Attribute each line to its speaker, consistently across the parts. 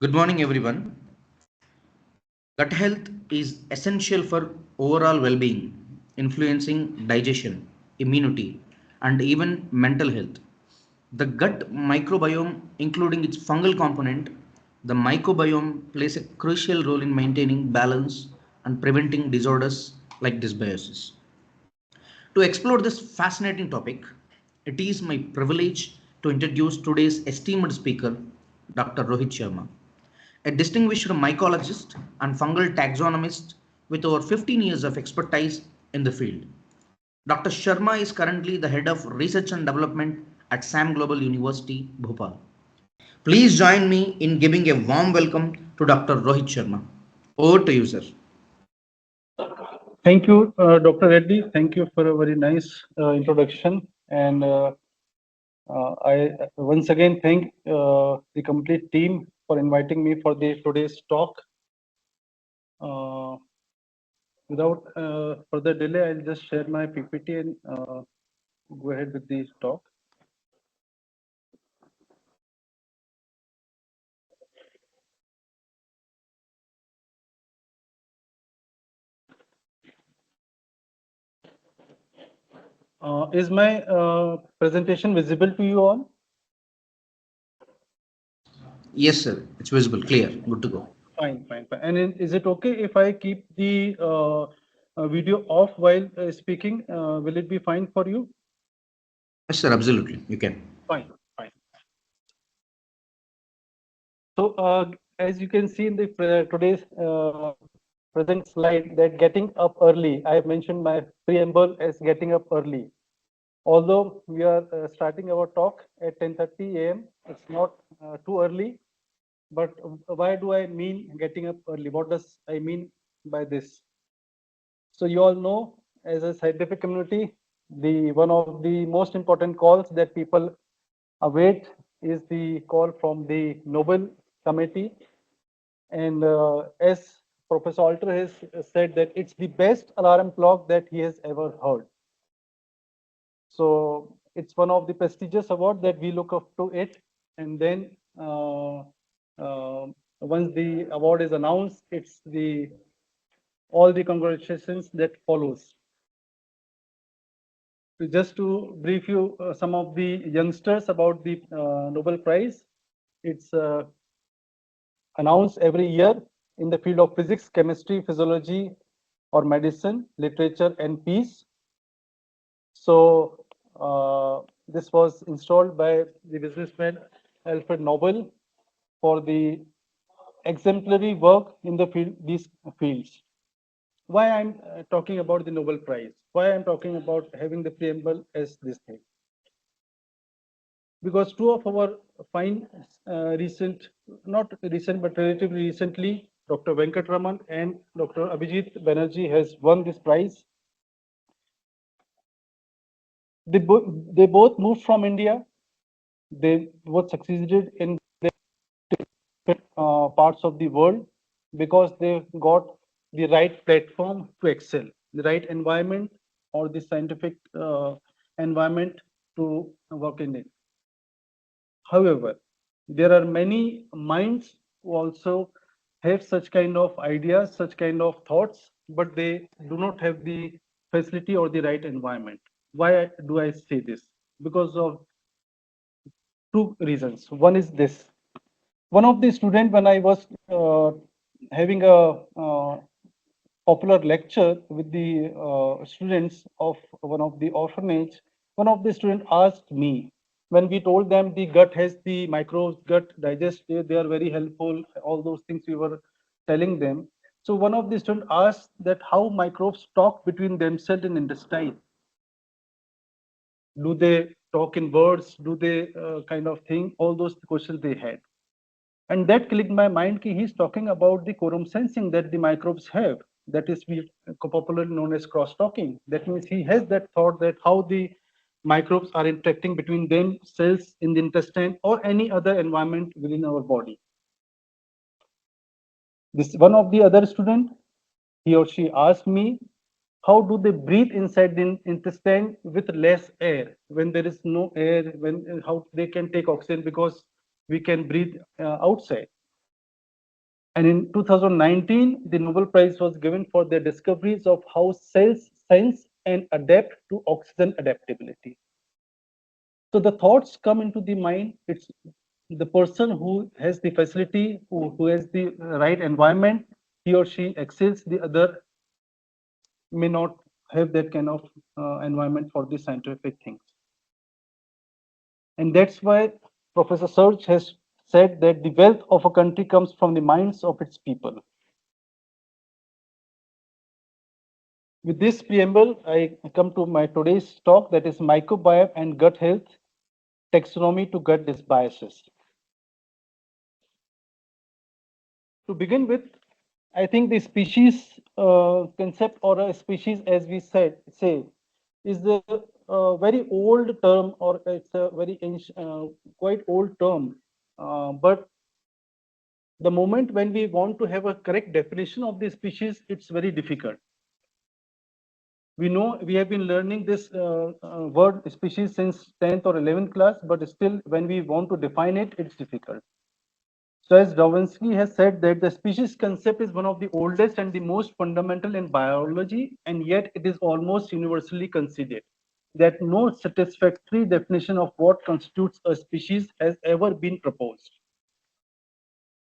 Speaker 1: Good morning, everyone. Gut health is essential for overall well being, influencing digestion, immunity, and even mental health. The gut microbiome, including its fungal component, the mycobiome plays a crucial role in maintaining balance and preventing disorders like dysbiosis. To explore this fascinating topic, it is my privilege to introduce today's esteemed speaker, Dr. Rohit Sharma, a distinguished mycologist and fungal taxonomist with over 15 years of expertise in the field. Dr. Sharma is currently the head of research and development at SAM Global University, Bhopal. Please join me in giving a warm welcome to Dr. Rohit Sharma. Over to you, sir.
Speaker 2: Thank you, Dr. Reddy. Thank you for a very nice introduction. And I once again thank the complete team for inviting me for the today's talk. Uh, Without further delay, I'll just share my PPT and go ahead with the talk. Is my presentation visible to you all?
Speaker 1: Yes, sir. It's visible, clear, good to go.
Speaker 2: Fine, fine, fine. And is it okay if I keep the video off while speaking? Will it be fine for you?
Speaker 1: Yes, sir, absolutely. You can.
Speaker 2: Fine, fine. So, as you can see in the today's present slide, that getting up early, I have mentioned my preamble as getting up early. Although we are starting our talk at 10:30 a.m., it's not too early. But why do I mean getting up early? What does I mean by this? So you all know, as a scientific community, the one of the most important calls that people await is the call from the Nobel Committee. And as Professor Alter has said that it's the best alarm clock that he has ever heard. So it's one of the prestigious awards that we look up to it. And then once the award is announced, it's the all the congratulations that follows. Just to brief you some of the youngsters about the Nobel Prize, it's announced every year in the field of physics, chemistry, physiology, or medicine, literature, and peace. So this was installed by the businessman Alfred Nobel for the exemplary work in these fields. Why I'm talking about the Nobel Prize? Why I'm talking about having the preamble as this thing? Because two of our fine recent, not recent, but relatively recently, Dr. Venkatraman and Dr. Abhijit Banerjee has won this prize. They both moved from India. They both succeeded in different parts of the world because they got the right platform to excel, the right environment or the scientific environment to work in it. However, there are many minds who also have such kind of ideas, such kind of thoughts, but they do not have the facility or the right environment. Why do I say this? Because of two reasons. One is this. One of the students, when I was having a popular lecture with the students of one of the orphanage, one of the students asked me, when we told them the gut has the microbes, gut digest, they are very helpful, all those things we were telling them. So one of the students asked that how microbes talk between themselves in intestine. Do they talk in words? Do they kind of thing? All those questions they had. And that clicked my mind ki he's talking about the quorum sensing that the microbes have. That is we popularly known as cross-talking. That means he has that thought that how the microbes are interacting between themselves in the intestine or any other environment within our body. This one of the other student, he or she asked me, how do they breathe inside the intestine with less air when there is no air, when how they can take oxygen because we can breathe outside. And in 2019, the Nobel Prize was given for their discoveries of how cells sense and adapt to oxygen adaptability. So the thoughts come into the mind. It's the person who has the facility, who has the right environment, he or she excels, the other may not have that kind of environment for the scientific things. And that's why Professor Serge has said that the wealth of a country comes from the minds of its people. With this preamble, I come to my today's talk, that is microbiome and gut health, taxonomy to gut dysbiosis. To begin with, I think the species concept, or a species, as we say, is a very old term, or it's a very quite old term. But the moment when we want to have a correct definition of the species, it's very difficult. We know we have been learning this word species since 10th or 11th class, but still when we want to define it, it's difficult. So as Darwinsky has said that the species concept is one of the oldest and the most fundamental in biology, and yet it is almost universally conceded that no satisfactory definition of what constitutes a species has ever been proposed.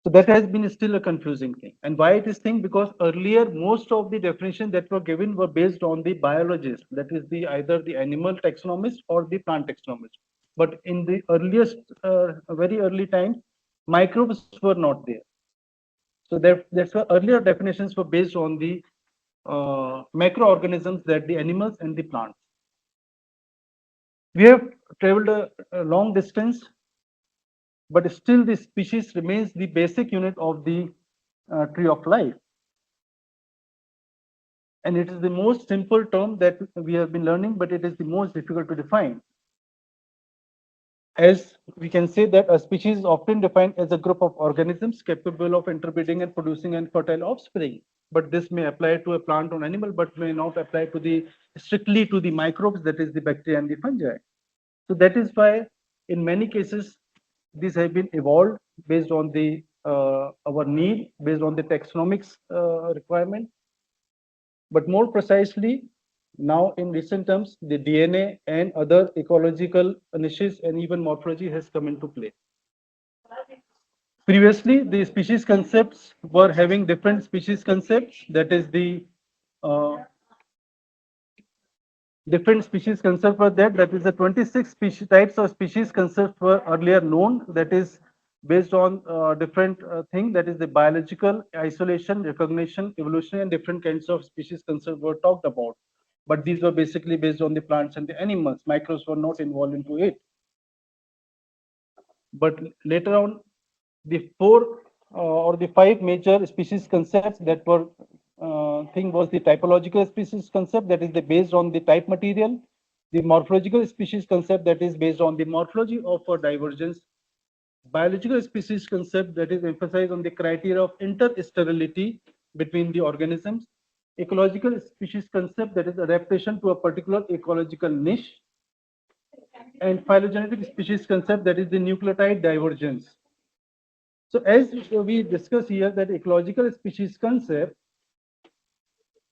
Speaker 2: So that has been still a confusing thing. And why it is thing? Because earlier most of the definitions that were given were based on the biologist, that is the either the animal taxonomist or the plant taxonomist. But in the earliest, very early times, microbes were not there. So that's why earlier definitions were based on the microorganisms, that the animals and the plants. We have traveled a long distance, but still the species remains the basic unit of the tree of life. And it is the most simple term that we have been learning, but it is the most difficult to define. As we can say that a species is often defined as a group of organisms capable of interbreeding and producing and fertile offspring. But this may apply to a plant or animal, but may not apply to the strictly to the microbes, that is the bacteria and the fungi. So that is why in many cases these have been evolved based on the our need, based on the taxonomics requirement. But more precisely, now in recent terms, the DNA and other ecological niches and even morphology has come into play. Previously, the species concepts were having different species concepts. That is the uh, different species concept were there. That is the 26 species, types of species concepts were earlier known. That is based on different thing. That is the biological isolation, recognition, evolution, and different kinds of species concept were talked about. But these were basically based on the plants and the animals. Microbes were not involved into it. But later on, the four or the five major species concepts that were thing was the typological species concept, that is the based on the type material, the morphological species concept, that is based on the morphology of a divergence, biological species concept, that is emphasized on the criteria of intersterility between the organisms, ecological species concept, that is adaptation to a particular ecological niche, and phylogenetic species concept, that is the nucleotide divergence. So as we discuss here, that ecological species concept,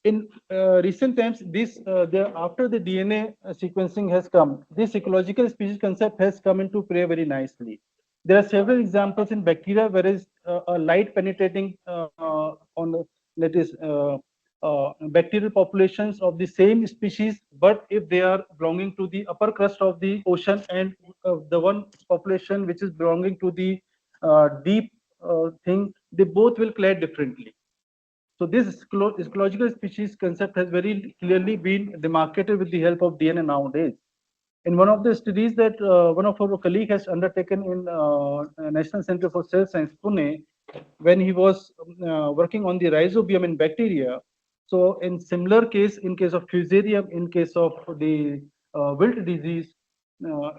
Speaker 2: in recent times, after the DNA sequencing has come, this ecological species concept has come into play very nicely. There are several examples in bacteria where is a light penetrating on that is bacterial populations of the same species, but if they are belonging to the upper crust of the ocean, and the one population which is belonging to the deep thing, they both will clad differently. So this ecological species concept has very clearly been demarcated with the help of DNA nowadays. In one of the studies that one of our colleague has undertaken in National Center for Cell Science, Pune, when he was working on the rhizobium in bacteria. So in similar case, in case of fusarium, in case of the wilt disease,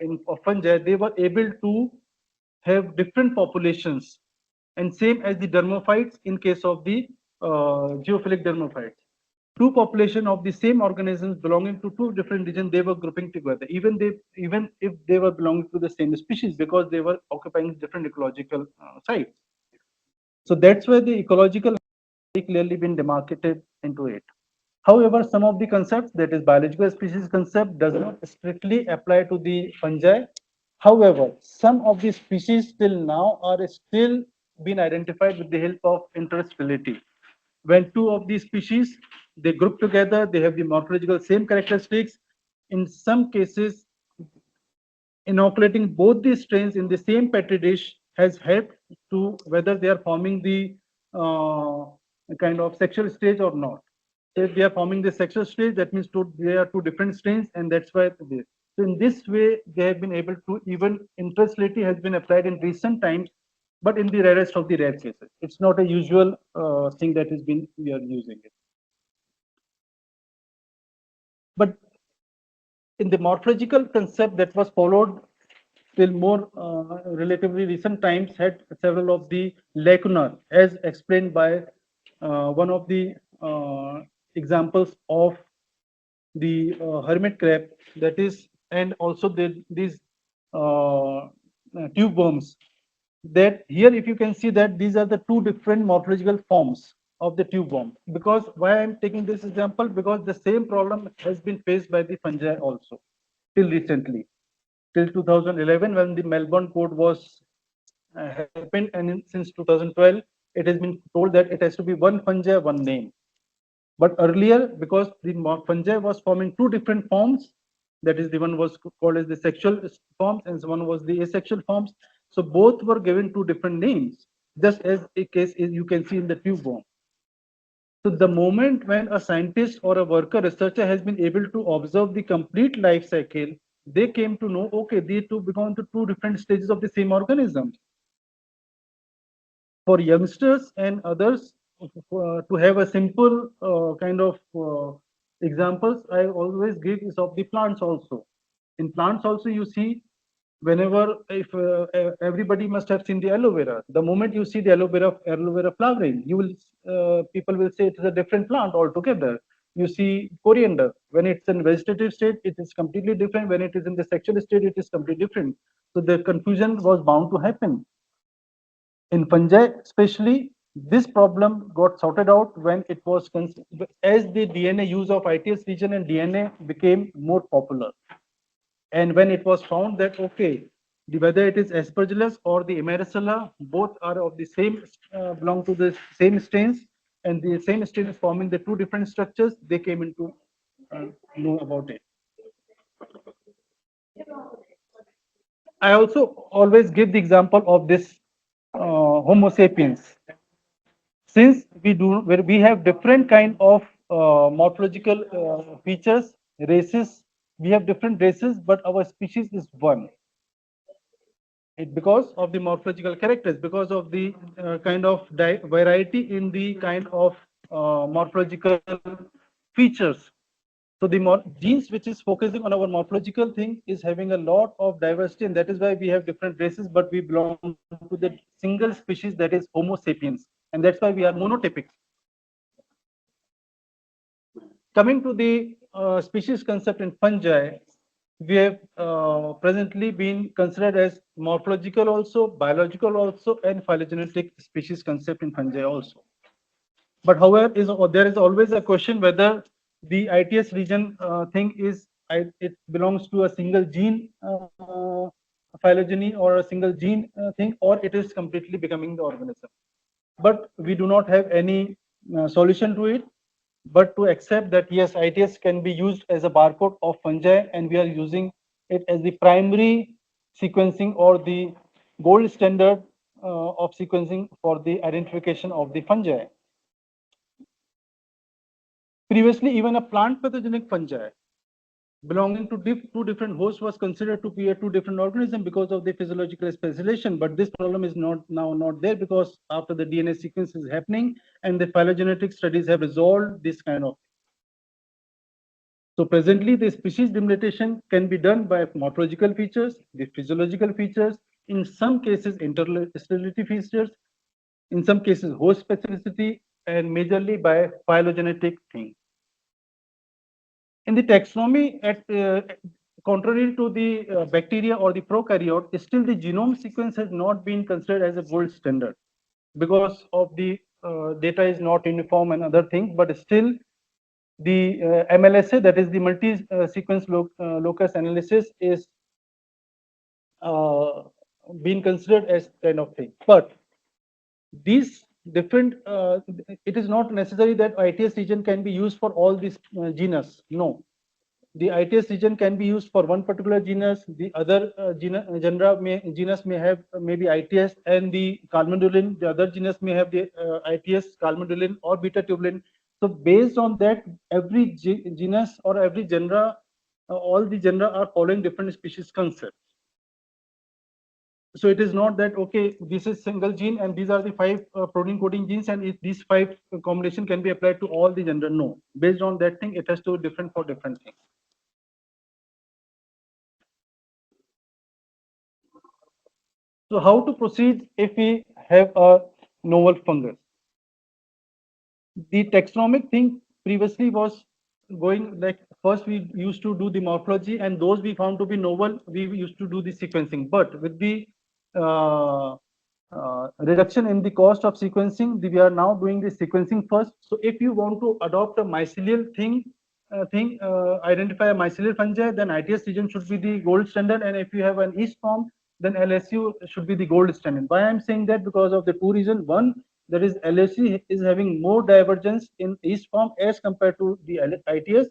Speaker 2: in of fungi, they were able to have different populations, and same as the dermophytes in case of the geophilic dermophytes. Two population of the same organisms belonging to two different regions, they were grouping together, even if they were belonging to the same species, because they were occupying different ecological sites. So that's where the ecological very clearly been demarcated into it. However, some of the concepts, that is biological species concept, does not strictly apply to the fungi. However, some of the species till now are still being identified with the help of interestability. When two of these species they group together, they have the morphological same characteristics. In some cases, inoculating both these strains in the same petri dish has helped to whether they are forming the uh, kind of sexual stage or not. So if they are forming the sexual stage, that means they are two different strains, and that's why they. So in this way, they have been able to even interestability has been applied in recent times, but in the rarest of the rare cases. It's not a usual thing that has been we are using it. But in the morphological concept that was followed till more relatively recent times had several of the lacuna as explained by one of the examples of the hermit crab, that is, and also these tube worms, that here if you can see that these are the two different morphological forms of the tube worm. Because why I'm taking this example, because the same problem has been faced by the fungi also till recently, till 2011 when the Melbourne Code was happened, and since 2012 it has been told that it has to be one fungi, one name. But earlier, because the fungi was forming two different forms, that is, the one was called as the sexual forms and one was the asexual forms. So both were given two different names, just as a case is you can see in the tube worm. So the moment when a scientist or a worker researcher has been able to observe the complete life cycle, they came to know, okay, these two belong to two different stages of the same organism. For youngsters and others to have a simple kind of examples I always give is of the plants also. In plants also you see, whenever if everybody must have seen the aloe vera. The moment you see the aloe vera flowering, you will people will say it is a different plant altogether. You see coriander, when it's in vegetative state, it is completely different. When it is in the sexual state, it is completely different. So the confusion was bound to happen. In fungi, especially, this problem got sorted out when it was as the DNA use of ITS region and DNA became more popular. And when it was found that okay, whether it is Aspergillus or the Emericella, both are of the same belong to the same strains, and the same strain is forming the two different structures. They came into uh, know about it. I also always give the example of this Homo sapiens. Since we do where we have different kind of morphological features, races, we have different races, but our species is one. It because of the morphological characters, because of the kind of variety in the kind of morphological features. So the genes which is focusing on our morphological thing is having a lot of diversity, and that is why we have different races, but we belong to the single species, that is Homo sapiens, and that's why we are monotypic. Coming to the species concept in fungi, we have presently been considered as morphological also, biological also, and phylogenetic species concept in fungi also. But however, there is always a question whether the ITS region thing is it belongs to a single gene phylogeny or a single gene thing, or it is completely becoming the organism. But we do not have any solution to it, but to accept that yes, ITS can be used as a barcode of fungi, and we are using it as the primary sequencing or the gold standard of sequencing for the identification of the fungi. Previously, even a plant pathogenic fungi belonging to two different hosts was considered to be a two different organism because of the physiological specialization. But this problem is not there, because after the DNA sequence is happening and the phylogenetic studies have resolved this kind of. So presently, the species delimitation can be done by morphological features, the physiological features, in some cases interstellarity features, in some cases host specificity, and majorly by phylogenetic thing. In the taxonomy, contrary to the bacteria or the prokaryote, still the genome sequence has not been considered as a gold standard. because of the data is not uniform and other things, but still the MLSA, that is the multi-sequence locus analysis, is uh, being considered as kind of thing. But these different, it is not necessary that ITS region can be used for all these genus. No, the ITS region can be used for one particular genus. The other genus may have maybe ITS and the calmodulin. The other genus may have the ITS, calmodulin, or beta tubulin. So based on that, every genus or every genera, all the genera are following different species concept. So it is not that okay, this is single gene and these are the 5 protein coding genes, and if these 5 combination can be applied to all the genera. No, based on that thing, it has to be different for different things. So how to proceed if we have a novel fungus? The taxonomic thing previously was going like, first we used to do the morphology, and those we found to be novel, we used to do the sequencing. But with the uh, reduction in the cost of sequencing, we are now doing the sequencing first. So if you want to adopt a mycelial identify a mycelial fungi, then ITS region should be the gold standard. And if you have an yeast form, then LSU should be the gold standard. Why I'm saying that? Because of the two reasons. One, that is LSU is having more divergence in yeast form as compared to the ITS.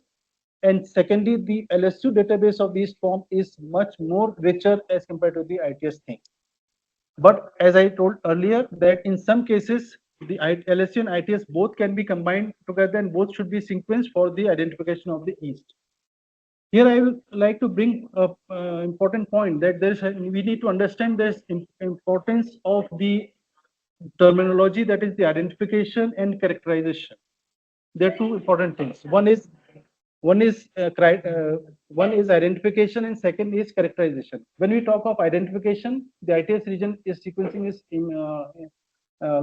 Speaker 2: And secondly, the LSU database of yeast form is much more richer as compared to the ITS thing. But as I told earlier, that in some cases, the LSU and ITS both can be combined together, and both should be sequenced for the identification of the yeast. Here, I would like to bring up important point that we need to understand this importance of the terminology, that is the identification and characterization. There are two important things. One is one is identification, and second is characterization. When we talk of identification, the ITS region is sequencing is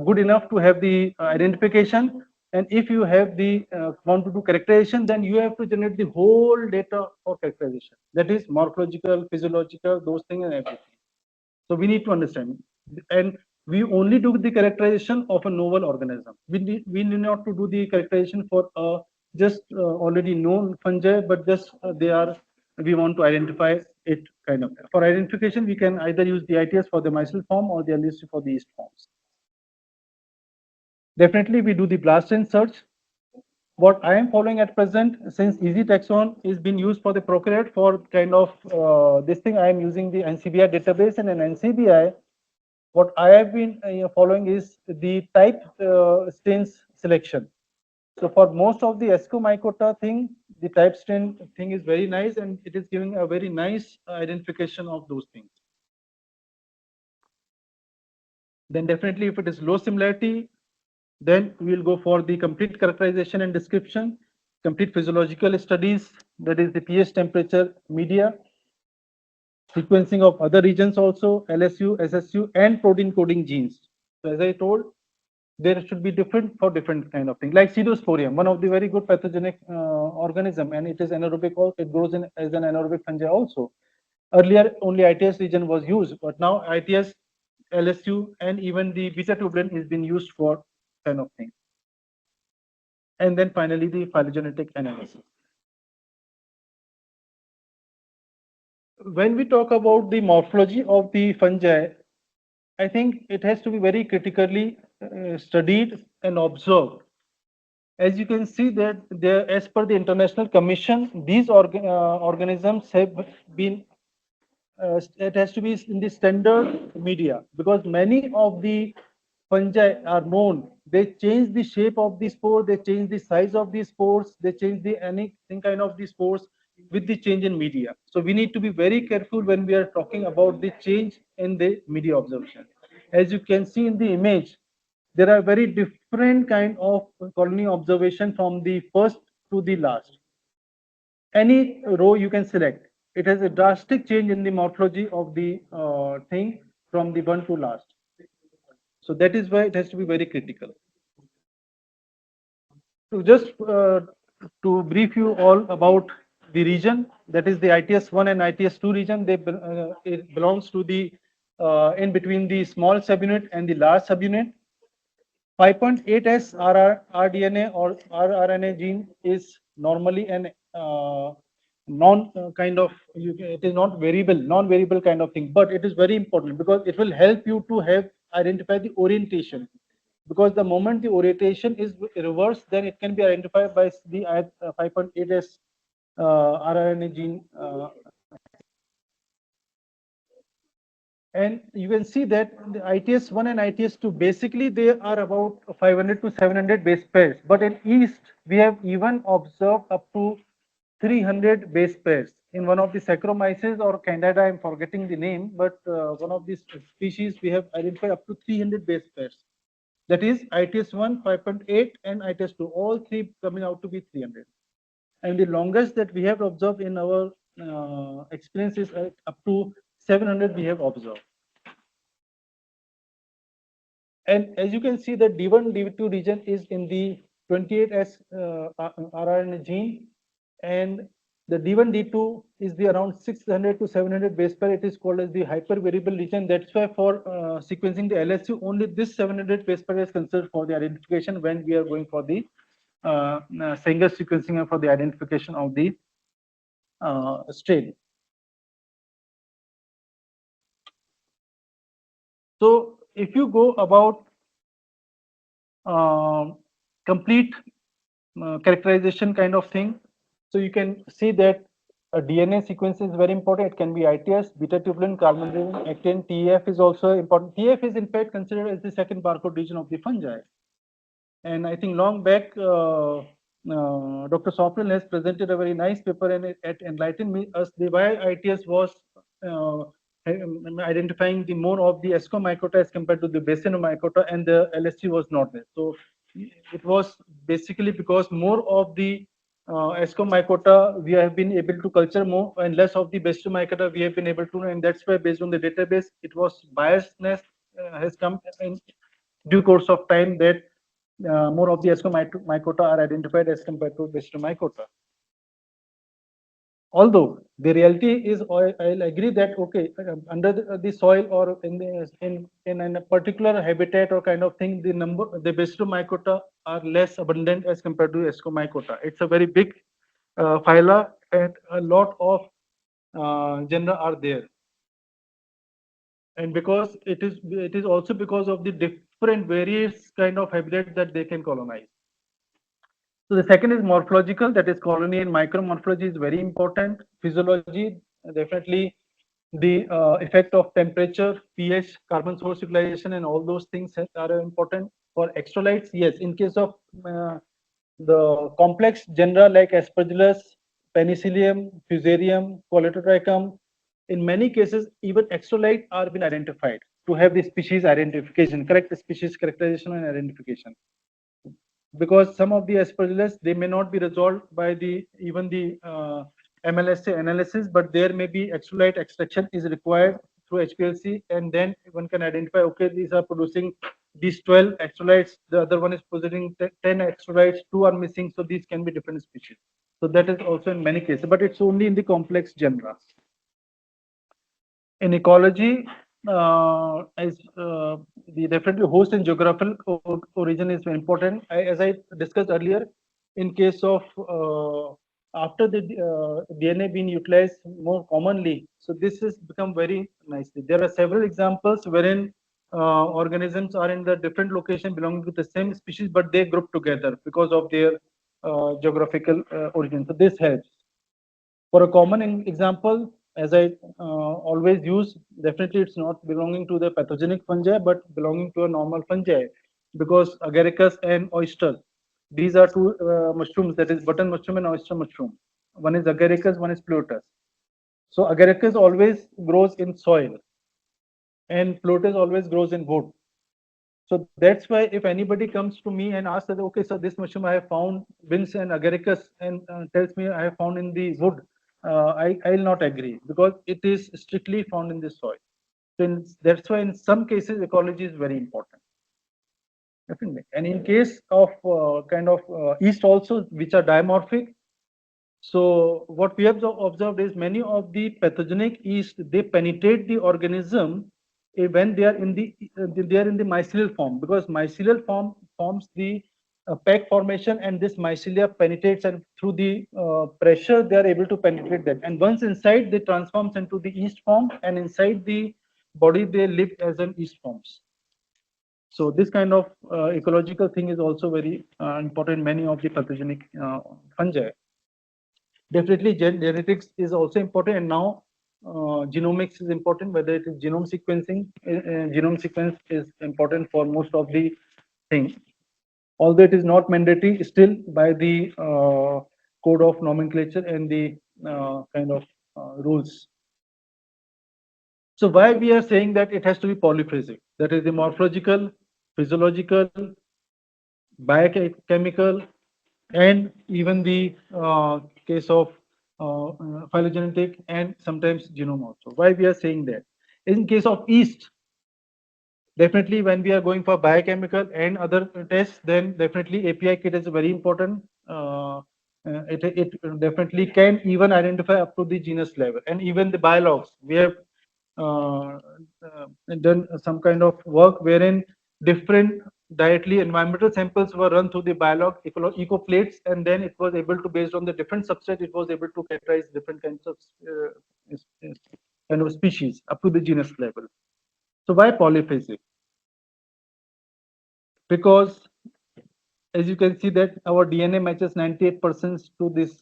Speaker 2: good enough to have the identification. And if you have the want to do characterization, then you have to generate the whole data for characterization. That is morphological, physiological, those things and everything. So we need to understand, and we only do the characterization of a novel organism. We need not to do the characterization for just already known fungi, but just they are, we want to identify it kind of. For identification, we can either use the ITS for the mycel form or the LSU for the yeast forms. Definitely, we do the blast and search. What I am following at present, since easy taxon is being used for the procreate for kind of this thing, I am using the NCBI database, and an NCBI. What I have been following is the type strains selection. So for most of the Escomycota thing, the type strain thing is very nice, and it is giving a very nice identification of those things. Then definitely, if it is low similarity, then we will go for the complete characterization and description, complete physiological studies, that is the pH, temperature, media, sequencing of other regions also, LSU, SSU, and protein coding genes. So as I told, there should be different for different kind of thing, like pseudosporium, one of the very good pathogenic organism, and it is anaerobic. It grows in as an anaerobic fungi also. Earlier, only ITS region was used, but now ITS, LSU, and even the beta tubulin is being used for kind of thing. And then finally, the phylogenetic analysis. When we talk about the morphology of the fungi, I think it has to be very critically studied and observed. As you can see that there, as per the International Commission, these organisms have been, it has to be in the standard media, because many of the fungi are known. They change the shape of the spore, they change the size of the spores, they change the anything kind of the spores with the change in media. So we need to be very careful when we are talking about the change in the media observation. As you can see in the image, there are very different kind of colony observation from the first to the last. Any row you can select, it has a drastic change in the morphology of the thing from the one to last. So that is why it has to be very critical. So just to brief you all about the region, that is the ITS1 and ITS2 region. It belongs to the in between the small subunit and the large subunit. 5.8S rDNA or rRNA gene is normally an non kind of it is not variable, non-variable kind of thing, but it is very important because it will help you to have identify the orientation. Because the moment the orientation is reversed, then it can be identified by the 5.8S rRNA gene. And you can see that the ITS1 and ITS2 basically they are about 500 to 700 base pairs, but in yeast we have even observed up to 300 base pairs. In one of the Saccharomyces or Candida, I'm forgetting the name, but one of these species we have identified up to 300 base pairs. That is ITS1, 5.8 and ITS2, all three coming out to be 300. And the longest that we have observed in our experience is up to 700 we have observed. And as you can see, the D1, D2 region is in the 28S rRNA gene, and the D1, D2 is the around 600 to 700 base pair. It is called as the hypervariable region. That's why for sequencing the LSU, only this 700 base pair is considered for the identification when we are going for the Sanger sequencing and for the identification of the strain. So if you go about complete characterization kind of thing, so you can see that a DNA sequence is very important. It can be ITS, beta tubulin, carbon, actin. TF is also important. TF is in fact considered as the second barcode region of the fungi. And I think long back, Dr. Sopnil has presented a very nice paper and it enlightened me as the why ITS was uh, identifying the more of the Ascomycota as compared to the Bassinomycota, and the LSC was not there. So it was basically because more of the Ascomycota we have been able to culture more, and less of the Bassinomycota we have been able to, and that's why based on the database, it was biasness has come in due course of time that more of the Ascomycota are identified as compared to Bassinomycota. Although the reality is, I'll agree that okay, under the soil or in a particular habitat or kind of thing, the Bassinomycota are less abundant as compared to Ascomycota. It's a very big phyla, and a lot of genera are there. And because it is also because of the different various kind of habitat that they can colonize. So the second is morphological, that is colony and micromorphology is very important. Physiology, definitely the effect of temperature, pH, carbon source utilization, and all those things are important. For electrolytes, yes, in case of the complex genera like Aspergillus, Penicillium, Fusarium, Coleotrichum, in many cases, even electrolyte are been identified to have the species identification, correct species characterization and identification, because some of the aspergillus they may not be resolved by the even the MLSA analysis, but there may be electrolyte extraction is required through HPLC, and then one can identify okay, these are producing these 12 electrolytes, the other one is producing 10 electrolytes, two are missing, so these can be different species. So that is also in many cases, but it's only in the complex genera. In ecology, as the definitely host and geographical origin is very important. As I discussed earlier, in case of after the DNA being utilized more commonly, so this has become very nicely. There are several examples wherein organisms are in the different location belonging to the same species, but they group together because of their geographical origin. So this helps. For a common example, as I always use, definitely it's not belonging to the pathogenic fungi, but belonging to a normal fungi, because agaricus and oyster, these are two mushrooms, that is button mushroom and oyster mushroom. One is agaricus, one is pleurotus. So agaricus always grows in soil, and pleurotus always grows in wood. So that's why if anybody comes to me and asks that, okay, so this mushroom I have found, Vince and agaricus, and tells me I have found in the wood, I'll not agree, because it is strictly found in the soil. So that's why in some cases ecology is very important. Definitely. And in case of kind of yeast also, which are dimorphic, so what we have observed is many of the pathogenic yeast, they penetrate the organism when they are in the mycelial form, because mycelial form forms the pack formation, and this mycelia penetrates, and through the pressure they are able to penetrate that, and once inside they transforms into the yeast form, and inside the body they live as an yeast forms. So this kind of ecological thing is also very important in many of the pathogenic fungi. Definitely genetics is also important, and now genomics is important, whether it is genome sequencing. Genome sequence is important for most of the things, although it is not mandatory still by the code of nomenclature and the kind of rules. So why we are saying that it has to be polyphasic, that is the morphological, physiological, biochemical, and even the case of phylogenetic and sometimes genome also. Why we are saying that? In case of yeast, definitely when we are going for biochemical and other tests, then definitely API kit is very important. It definitely can even identify up to the genus level, and even the biologs. We have uh, done some kind of work wherein different dietary environmental samples were run through the biolog eco plates, and then it was able to, based on the different substrate, it was able to categorize different kinds of kind of species up to the genus level. So why polyphasic? Because as you can see that our DNA matches 98% to this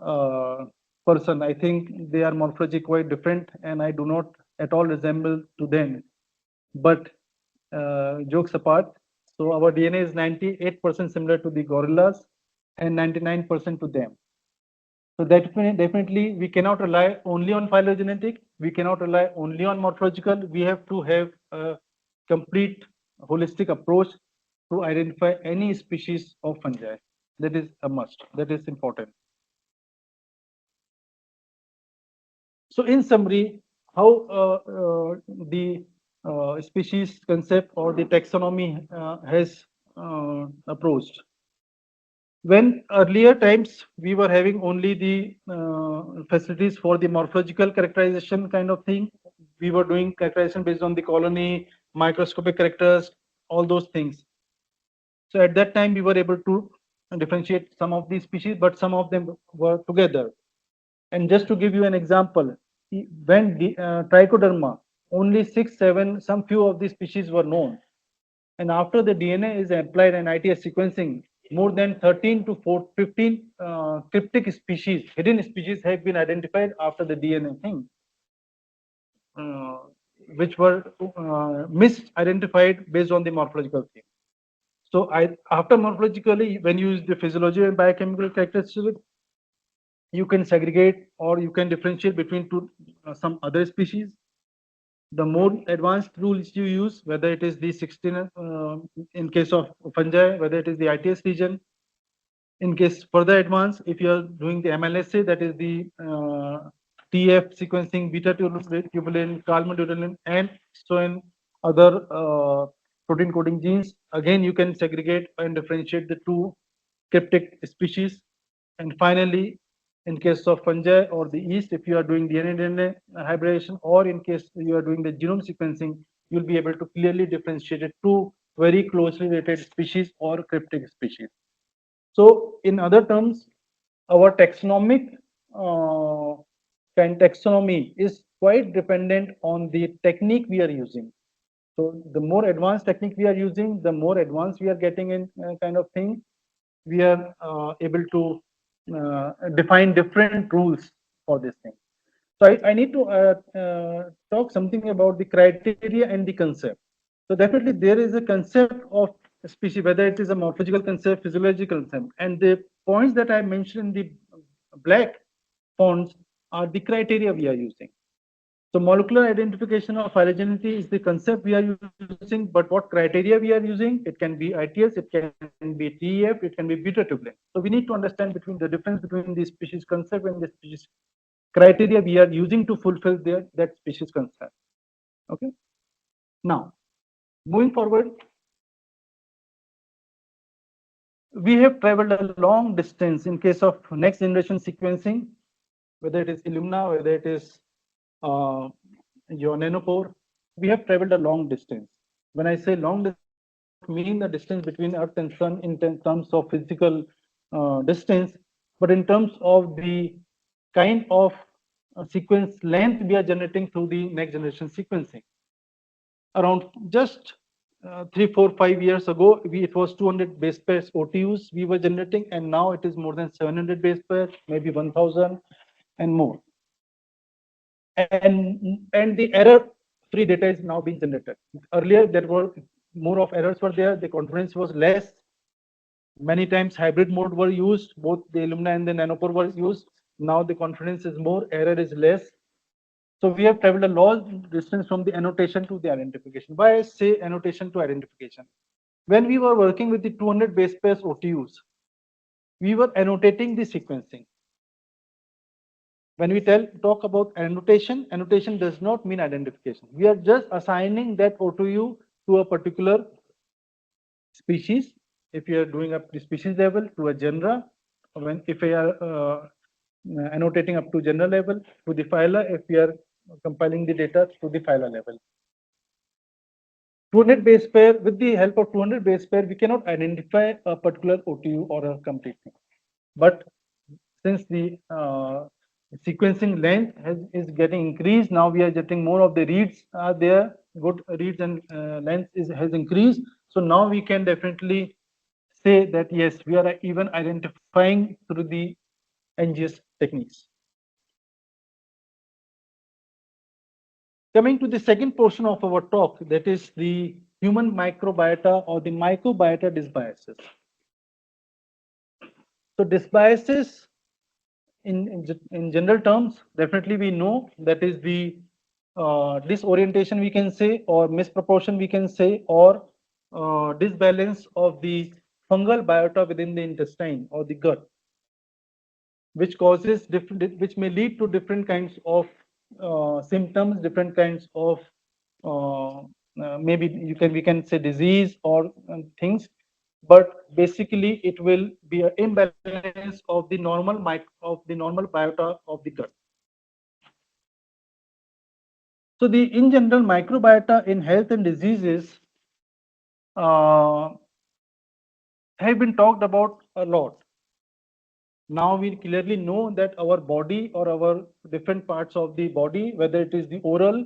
Speaker 2: uh, person. I think they are morphologically quite different, and I do not at all resemble to them. But jokes apart, so our DNA is 98% similar to the gorillas and 99% to them. So definitely we cannot rely only on phylogenetic. We cannot rely only on morphological. We have to have a complete holistic approach to identify any species of fungi. That is a must. That is important. So in summary, how the species concept or the taxonomy has approached. When earlier times we were having only the facilities for the morphological characterization kind of thing, we were doing characterization based on the colony, microscopic characters, all those things. So at that time we were able to differentiate some of these species, but some of them were together. And just to give you an example, when the trichoderma, only 6, 7, some few of these species were known. And after the DNA is applied and ITS sequencing, more than 13 to 15 cryptic species, hidden species have been identified after the DNA thing, uh, which were misidentified based on the morphological thing. So after morphologically, when you use the physiology and biochemical characteristics, you can segregate or you can differentiate between some other species. The more advanced tools you use, whether it is the 16 in case of fungi, whether it is the ITS region, in case further advanced, if you are doing the MLSA, that is the TF sequencing, beta tubulin, calmodulin, and so in other protein coding genes, again you can segregate and differentiate the two cryptic species. And finally, in case of fungi or the yeast, if you are doing DNA hybridization, or in case you are doing the genome sequencing, you'll be able to clearly differentiate two very closely related species or cryptic species. So, in other terms, our taxonomic taxonomy is quite dependent on the technique we are using. So, the more advanced technique we are using, the more advanced we are getting in kind of thing. We are able to define different rules for this thing. So I need to talk something about the criteria and the concept. So definitely there is a concept of species, whether it is a morphological concept, physiological concept, and the points that I mentioned in the black fonts are the criteria we are using. So molecular identification of phylogeneity is the concept we are using, but what criteria we are using? It can be ITS, it can be TEF, it can be beta tubulin. So we need to understand between the difference between the species concept and the species criteria we are using to fulfill that species concept. Okay. Now, moving forward, we have traveled a long distance in case of next generation sequencing, whether it is Illumina, whether it is your nanopore. We have traveled a long distance. When I say long distance, what we mean? mean the distance between Earth and Sun in terms of physical distance, but in terms of the kind of sequence length we are generating through the next generation sequencing. Around just 3, 4, 5 years ago, it was 200 base pairs OTUs we were generating, and now it is more than 700 base pairs, maybe 1000 and more. And the error-free data is now being generated. Earlier, there were more of errors were there. The confidence was less. Many times hybrid mode were used. Both the Illumina and the Nanopore were used. Now the confidence is more, error is less. So we have traveled a long distance from the annotation to the identification. Why I say annotation to identification? When we were working with the 200 base pairs OTUs, we were annotating the sequencing. When we talk about annotation does not mean identification. We are just assigning that OTU to a particular species. If you are doing up to species level, to a genera, if we are annotating up to genera level, to the phyla, if we are compiling the data to the phyla level. 200 base pair, with the help of 200 base pair, we cannot identify a particular OTU or a complete thing. But since the sequencing length is getting increased, now we are getting more of the reads are there, good reads, and length has increased. So now we can definitely say that yes, we are even identifying through the NGS techniques. Coming to the second portion of our talk, that is the human microbiota or the mycobiota dysbiosis. So dysbiosis, in general terms, definitely we know that is the disorientation we can say, or misproportion we can say, or disbalance of the fungal biota within the intestine or the gut, which causes different, which may lead to different kinds of symptoms, different kinds of maybe we can say disease or things, but basically it will be an imbalance of the normal biota of the gut. So the in general microbiota in health and diseases uh, have been talked about a lot. Now we clearly know that our body or our different parts of the body, whether it is the oral,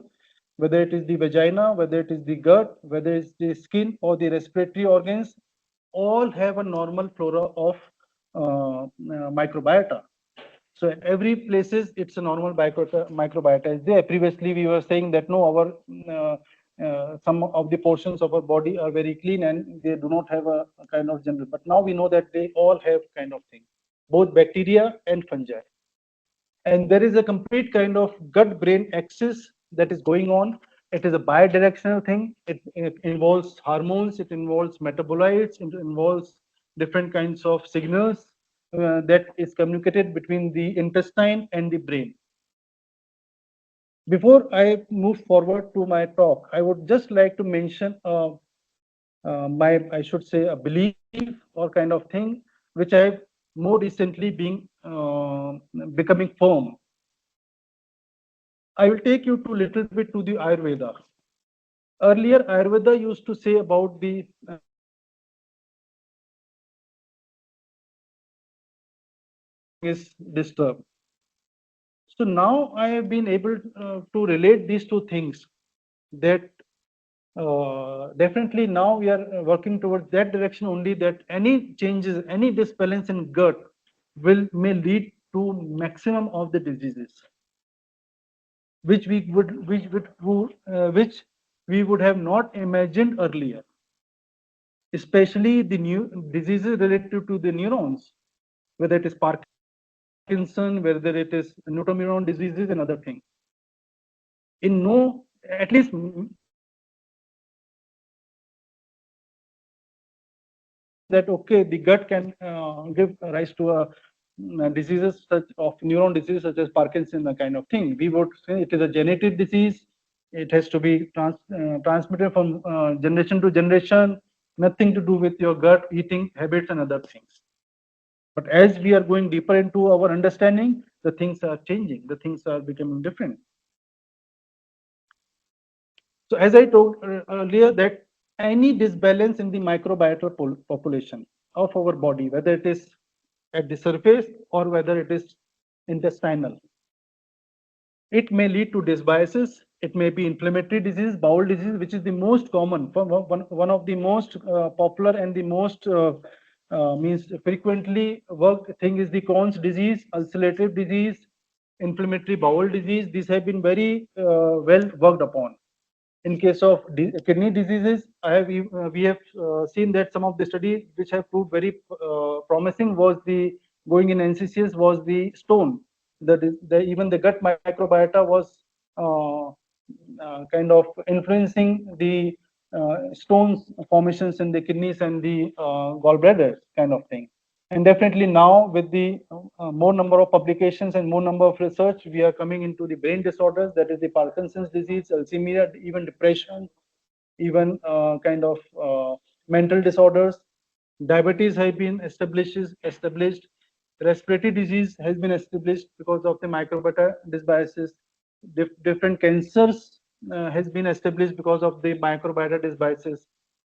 Speaker 2: whether it is the vagina, whether it is the gut, whether it's the skin or the respiratory organs, all have a normal flora of microbiota. So at every places, it's a normal microbiota is there. Previously, we were saying that no, our some of the portions of our body are very clean and they do not have a kind of general. But now we know that they all have kind of thing, both bacteria and fungi. And there is a complete kind of gut-brain axis that is going on. It is a bidirectional thing. It involves hormones, it involves metabolites, it involves different kinds of signals that is communicated between the intestine and the brain. Before I move forward to my talk, I would just like to mention I should say, a belief or kind of thing, which I have more recently been becoming firm. I will take you to little bit to the Ayurveda. Earlier, Ayurveda used to say about the is disturbed. So now I have been able to relate these two things. That definitely now we are working towards that direction only. That any changes, any disbalance in gut may lead to maximum of the diseases, which we would have not imagined earlier, especially the new diseases related to the neurons, whether it is Parkinson, whether it is neuroneuron diseases and other things. In no, at least that okay, the gut can give rise to a diseases such of neuron diseases such as Parkinson, the kind of thing. We would say it is a genetic disease. It has to be transmitted from generation to generation. Nothing to do with your gut eating habits and other things. But as we are going deeper into our understanding, the things are changing. The things are becoming different. So as I told earlier, that any disbalance in the microbiota population of our body, whether it is at the surface or whether it is intestinal. It may lead to dysbiosis. It may be inflammatory disease, bowel disease, which is the most common, one of the most popular and the most means frequently worked thing is the Crohn's disease, ulcerative disease, inflammatory bowel disease. These have been very well worked upon. In case of kidney diseases, we have seen that some of the studies which have proved very promising was the going in NCCS was the stone. Even the gut microbiota was uh, kind of influencing the stones formations in the kidneys and the gallbladder kind of thing. And definitely now with the more number of publications and more number of research, we are coming into the brain disorders, that is the Parkinson's disease, Alzheimer's, even depression, even kind of mental disorders. Diabetes has been established. Respiratory disease has been established because of the microbiota dysbiosis. Different cancers has been established because of the microbiota dysbiosis.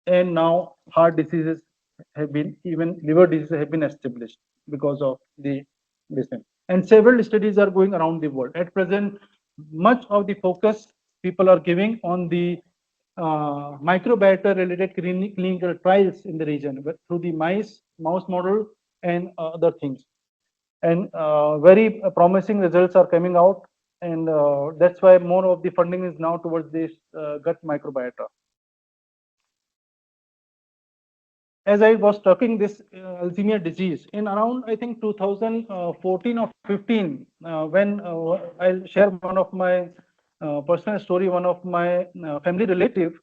Speaker 2: And now heart diseases have been, even liver diseases have been established because of the this thing. And several studies are going around the world. At present, much of the focus people are giving on the microbiota related clinical trials in the region through the mouse model and other things. And very promising results are coming out. And that's why more of the funding is now towards this gut microbiota. As I was talking this Alzheimer's disease in around I think 2014 or 15, when I'll share one of my personal story. One of my family relative,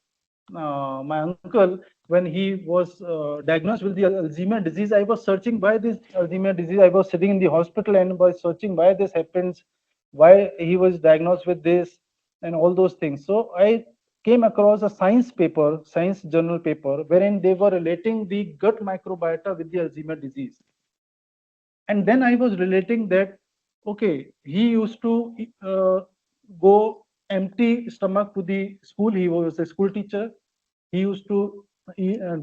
Speaker 2: my uncle, when he was diagnosed with the Alzheimer's disease, I was searching why this Alzheimer's disease. I was sitting in the hospital and was searching why this happens, why he was diagnosed with this, and all those things. So I came across a science paper, science journal paper, wherein they were relating the gut microbiota with the Alzheimer's disease. And then I was relating that, okay, he used to go empty stomach to the school. He was a school teacher. He used to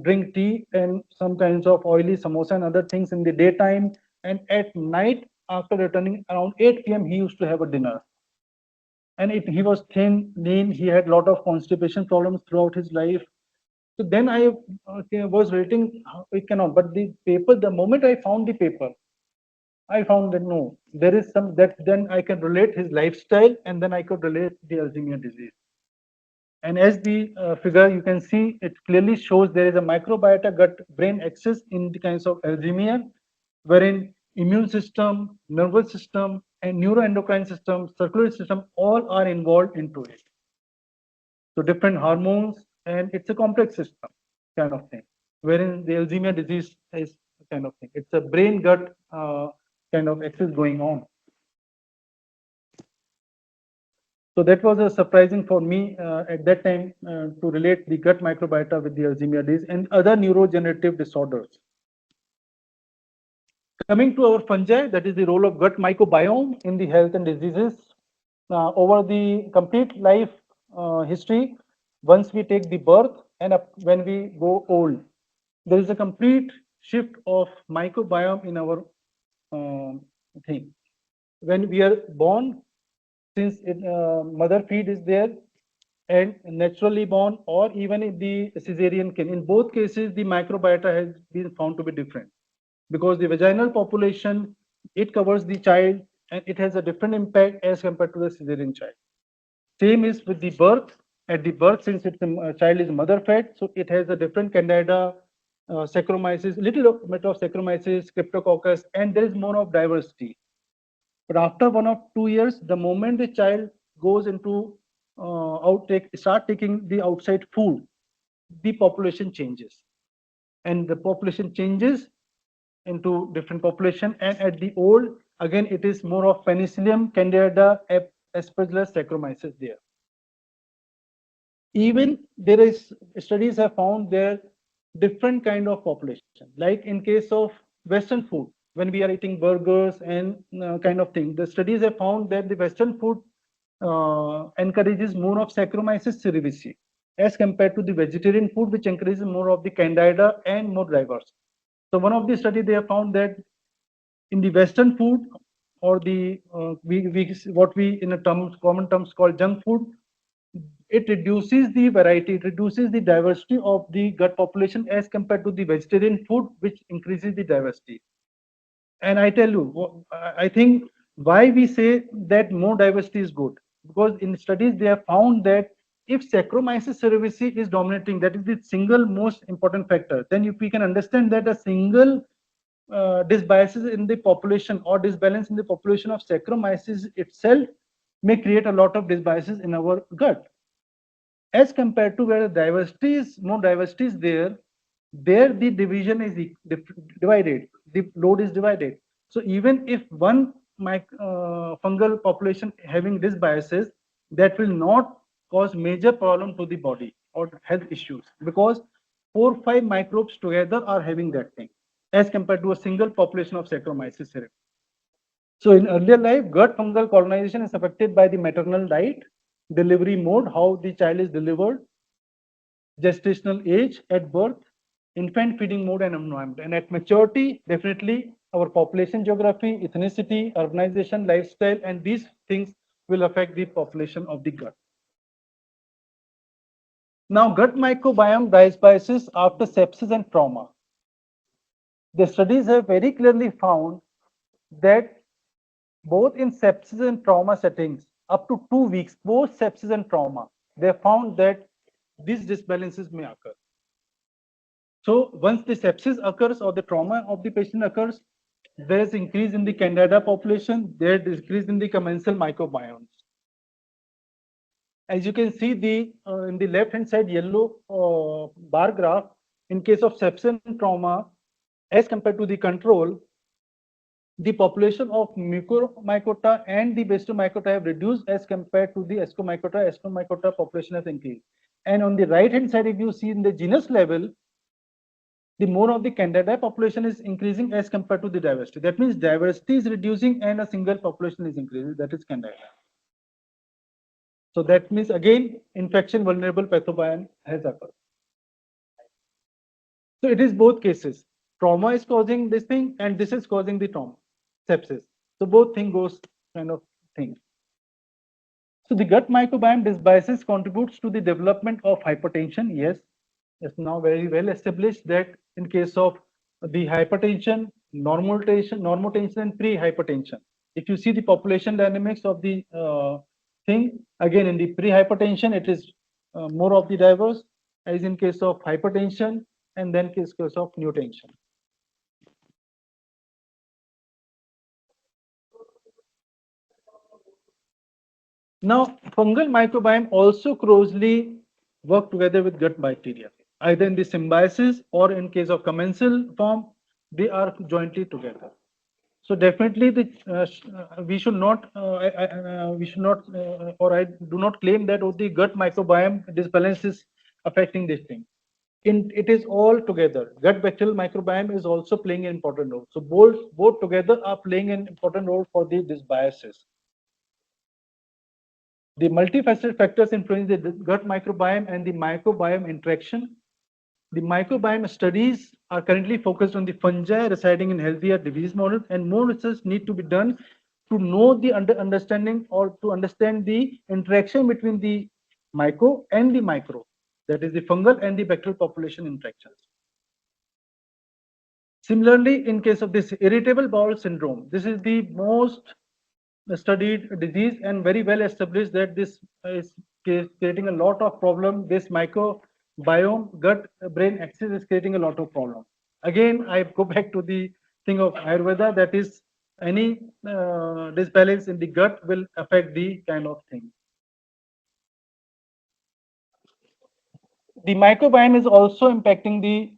Speaker 2: drink tea and some kinds of oily samosa and other things in the daytime. And at night, after returning around 8 p.m., he used to have a dinner. And he was thin, lean. He had a lot of constipation problems throughout his life. So then I was rating, it cannot. But the paper, the moment I found the paper, I found that no, there is some that then I can relate his lifestyle and then I could relate the Alzheimer's disease. And as the figure you can see, it clearly shows there is a microbiota gut brain axis in the kinds of Alzheimer's, wherein immune system, nervous system, and neuroendocrine system, circulatory system, all are involved into it. So different hormones, and it's a complex system kind of thing. Wherein the Alzheimer's disease is kind of thing. It's a brain gut kind of axis going on. So that was a surprising for me at that time to relate the gut microbiota with the Alzheimer's disease and other neurodegenerative disorders. Coming to our fungi, that is the role of gut microbiome in the health and diseases. Over the complete life history, once we take the birth and when we go old, there is a complete shift of microbiome in our thing. When we are born, since mother feed is there and naturally born, or even in the cesarean case, in both cases the microbiota has been found to be different, because the vaginal population, it covers the child and it has a different impact as compared to the cesarean child. Same is with the birth. At the birth, since it's a child is mother fed, so it has a different Candida, Saccharomyces, little bit of Saccharomyces, Cryptococcus, and there is more of diversity. But after 1 or 2 years, the moment the child goes into start taking the outside food, the population changes, and the population changes into different population. And at the old, again, it is more of Penicillium, Candida, Aspergillus, Saccharomyces there. Even there is studies have found there different kind of population, like in case of Western food, when we are eating burgers and kind of thing, the studies have found that the Western food encourages more of Saccharomyces cerevisiae. as compared to the vegetarian food, which encourages more of the Candida and more diverse. So one of the study they have found that in the Western food or the we what we in a terms common terms call junk food, it reduces the variety, it reduces the diversity of the gut population as compared to the vegetarian food, which increases the diversity. And I tell you, I think why we say that more diversity is good, because in studies they have found that if Saccharomyces cerevisiae is dominating, that is the single most important factor, then if we can understand that a single dysbiosis in the population or disbalance in the population of Saccharomyces itself may create a lot of dysbiosis in our gut, as compared to where diversity is more diversity is there the division is divided, the load is divided. So even if one fungal population having this biases, that will not cause major problem to the body or health issues, because 4 or 5 microbes together are having that thing as compared to a single population of Saccharomyces cerevisiae. So in earlier life, gut fungal colonization is affected by the maternal diet, delivery mode, how the child is delivered, gestational age at birth, infant feeding mode and environment. And at maturity, definitely our population geography, ethnicity, urbanization, lifestyle, and these things will affect the population of the gut. Now, gut microbiome dysbiosis after sepsis and trauma. The studies have very clearly found that both in sepsis and trauma settings, up to 2 weeks post sepsis and trauma, they found that these disbalances may occur. So once the sepsis occurs or the trauma of the patient occurs, there is increase in the Candida population, there is decrease in the commensal microbiomes. As you can see, the in the left hand side yellow bar graph, in case of sepsis and trauma, as compared to the control, the population of Mycomycota and the Bastomycota have reduced as compared to the Ascomycota. Ascomycota population has increased. And on the right hand side, if you see in the genus level, the more of the Candida population is increasing as compared to the diversity. That means diversity is reducing and a single population is increasing, that is Candida. So that means again, infection vulnerable pathobiome has occurred. So it is both cases. Trauma is causing this thing and this is causing the trauma, sepsis. So both thing goes kind of thing. So the gut microbiome dysbiosis contributes to the development of hypertension. Yes, it's now very well established that in case of the hypertension, normotension and pre-hypertension. If you see the population dynamics of the thing, again in the pre-hypertension, it is more of the diverse, as in case of hypertension and then case of nutension. Now, fungal microbiome also closely work together with gut bacteria, either in the symbiosis or in case of commensal form, they are jointly together. So definitely, we should not, or I do not claim that the gut microbiome disbalance is affecting this thing. It is all together. Gut bacterial microbiome is also playing an important role. So both together are playing an important role for the dysbiosis. The multifaceted factors influence the gut microbiome and the microbiome interaction. The microbiome studies are currently focused on the fungi residing in healthier disease models, and more research need to be done to know the understanding or to understand the interaction between the myco and the micro, that is the fungal and the bacterial population interactions. Similarly, in case of this irritable bowel syndrome, this is the most studied disease and very well established that this is creating a lot of problem. This microbiome gut brain axis is creating a lot of problem. Again, I go back to the thing of Ayurveda, that is any disbalance in the gut will affect the kind of thing. The microbiome is also impacting the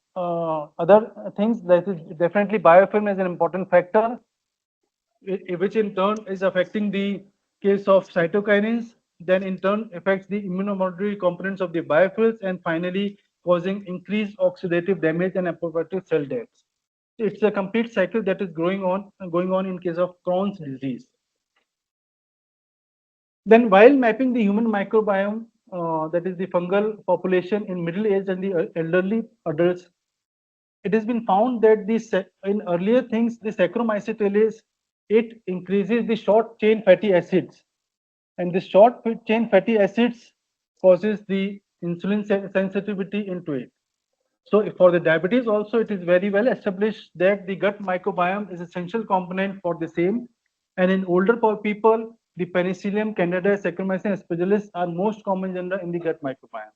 Speaker 2: other things. That is definitely biofilm is an important factor, which in turn is affecting the case of cytokinins, then in turn affects the immunomodulatory components of the biofuels, and finally causing increased oxidative damage and apoptotic cell deaths. It's a complete cycle that is going on in case of Crohn's disease. Then while mapping the human microbiome, that is the fungal population in middle age and the elderly adults, it has been found that in earlier things, the Saccharomyces, it increases the short chain fatty acids, and the short chain fatty acids causes the insulin sensitivity into it. So for the diabetes also, it is very well established that the gut microbiome is essential component for the same. And in older people, the Penicillium, Candida, Saccharomyces aspergillus are most common genera in the gut microbiome.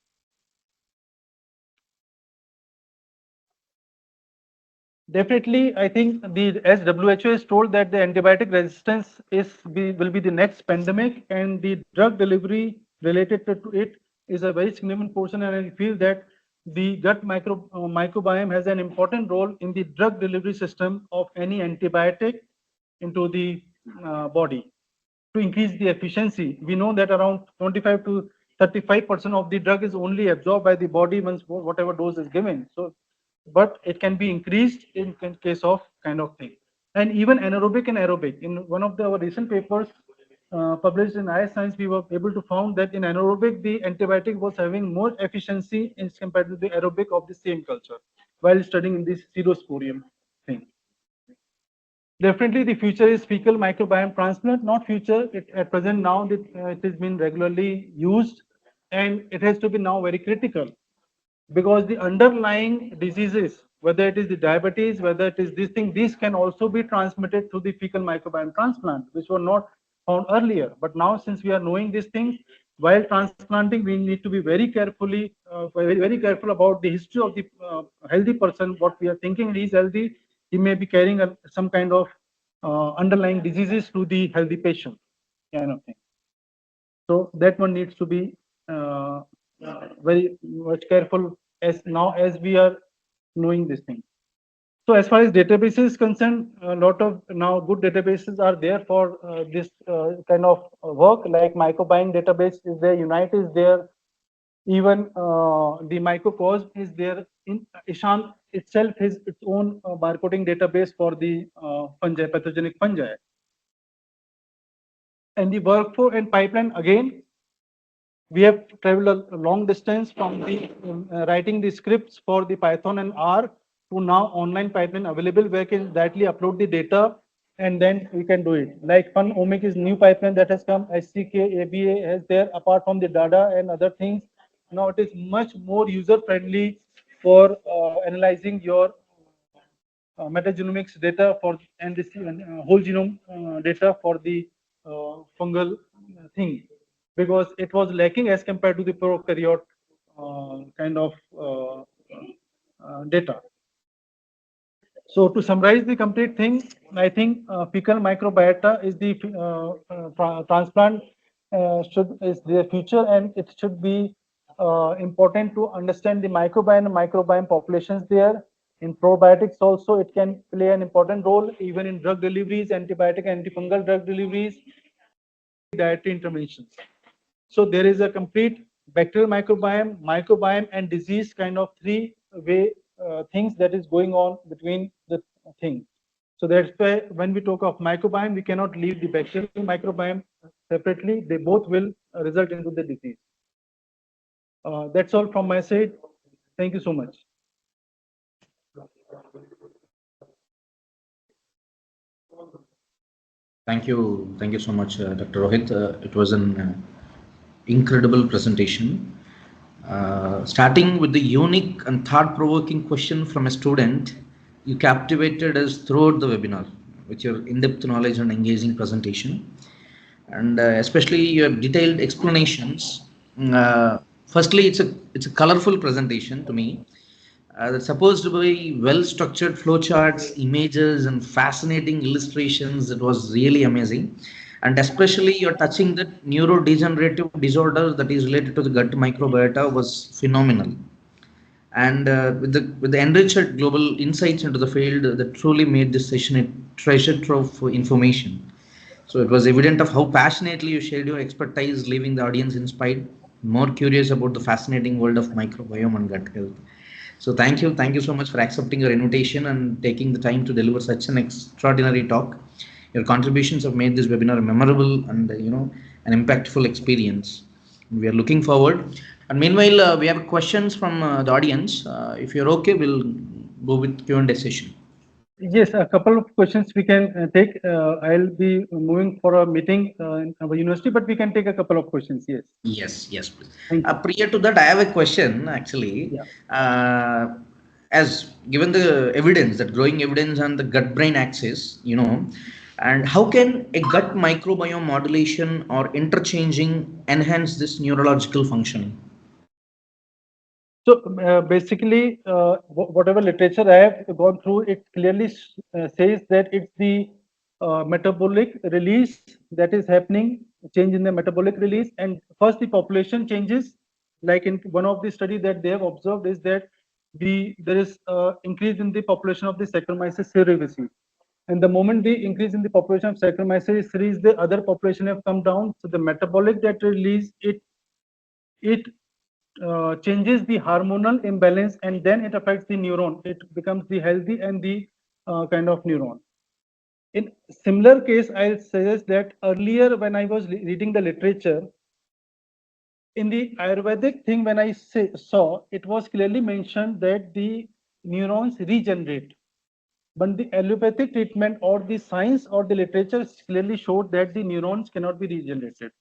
Speaker 2: Definitely, I think as WHO has told that the antibiotic resistance will be the next pandemic, and the drug delivery related to it is a very significant portion. And I feel that the gut microbiome has an important role in the drug delivery system of any antibiotic into the body to increase the efficiency. We know that around 25 to 35% of the drug is only absorbed by the body once whatever dose is given. So, but it can be increased in case of kind of thing. And even anaerobic and aerobic. In one of our recent papers published in iScience, we were able to found that in anaerobic, the antibiotic was having more efficiency as compared to the aerobic of the same culture while studying in this pseudosporium thing. Definitely, the future is fecal microbiome transplant. Not future. At present now, it has been regularly used, and it has to be now very critical because the underlying diseases, whether it is the diabetes, whether it is this thing, these can also be transmitted through the fecal microbiome transplant, which were not found earlier. But now, since we are knowing these things, while transplanting, we need to be very carefully, very careful about the history of the healthy person. What we are thinking he is healthy, he may be carrying some kind of underlying diseases to the healthy patient, kind of thing. So that one needs to be very much careful as we are knowing this thing. So as far as databases is concerned, a lot of now good databases are there for this kind of work. Like Mycobiome database is there, Unite is there, even the Mycocosm is there. In Ishan itself has its own barcoding database for the fungi, pathogenic fungi. And the workflow and pipeline again, we have traveled a long distance from the writing the scripts for the Python and R to now online pipeline available where you can directly upload the data and then we can do it. Like FunOmic is new pipeline that has come, SCK, ABA has there apart from the data and other things. Now it is much more user friendly for analyzing your metagenomics data for and this whole genome data for the fungal thing because it was lacking as compared to the prokaryote kind of data. So to summarize the complete thing, I think fecal microbiota is the transplant is the future, and it should be important to understand the microbiome and microbiome populations there. In probiotics also, it can play an important role even in drug deliveries, antibiotic, antifungal drug deliveries, dietary interventions. So there is a complete bacterial microbiome, and disease kind of three-way things that is going on between the thing. So that's why when we talk of microbiome, we cannot leave the bacterial microbiome separately. They both will result into the disease. That's all from my side. Thank you so much.
Speaker 1: Thank you so much, Dr. Rohit. It was an incredible presentation. Starting with the unique and thought-provoking question from a student, you captivated us throughout the webinar with your in-depth knowledge and engaging presentation, and especially your detailed explanations. Firstly, it's a colorful presentation to me. That's supposed to be well-structured flowcharts, images, and fascinating illustrations. It was really amazing, and especially you're touching that neurodegenerative disorder that is related to the gut microbiota was phenomenal. And with the enriched global insights into the field that truly made this session a treasure trove for information. So it was evident of how passionately you shared your expertise, leaving the audience inspired, more curious about the fascinating world of microbiome and gut health. So thank you so much for accepting your invitation and taking the time to deliver such an extraordinary talk. Your contributions have made this webinar memorable and an impactful experience. We are looking forward. And meanwhile, we have questions from the audience. If you're okay, we'll go with Q&A session.
Speaker 2: Yes, a couple of questions we can take. I'll be moving for a meeting in our university, but we can take a couple of questions. Yes.
Speaker 1: Yes, yes, please.
Speaker 2: Thank you.
Speaker 1: Prior to that, I have a question actually.
Speaker 2: Yeah.
Speaker 1: Uh, as given the evidence, that growing evidence on the gut brain axis, and how can a gut microbiome modulation or interchanging enhance this neurological function?
Speaker 2: So basically, whatever literature I have gone through, it clearly says that it's the metabolic release that is happening, change in the metabolic release, and first the population changes. Like in one of the study that they have observed is that there is increase in the population of the Saccharomyces cerevisiae, and the moment the increase in the population of Saccharomyces cerevisiae, the other population have come down. So the metabolic that release it changes the hormonal imbalance, and then it affects the neuron. It becomes the healthy and the kind of neuron. In similar case, I'll suggest that earlier when I was reading the literature, in the Ayurvedic thing, when I saw, it was clearly mentioned that the neurons regenerate. But the allopathic treatment or the science or the literature clearly showed that the neurons cannot be regenerated.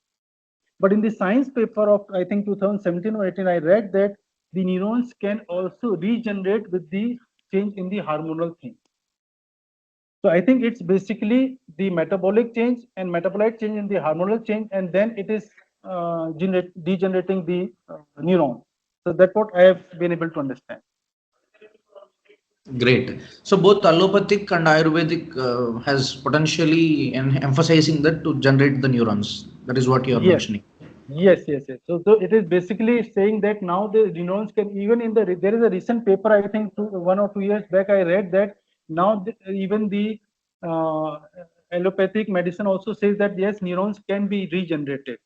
Speaker 2: But in the science paper of, I think, 2017 or 18, I read that the neurons can also regenerate with the change in the hormonal thing. So I think it's basically the metabolic change and metabolite change in the hormonal change, and then it is degenerating the neuron. So that's what I have been able to understand.
Speaker 1: Great. So both allopathic and Ayurvedic has potentially emphasizing that to generate the neurons. That is what you are
Speaker 2: Yes.
Speaker 1: mentioning.
Speaker 2: Yes. So it is basically saying that now the neurons can, even in there is a recent paper, I think 1 or 2 years back, I read that now even the uh, allopathic medicine also says that yes, neurons can be regenerated.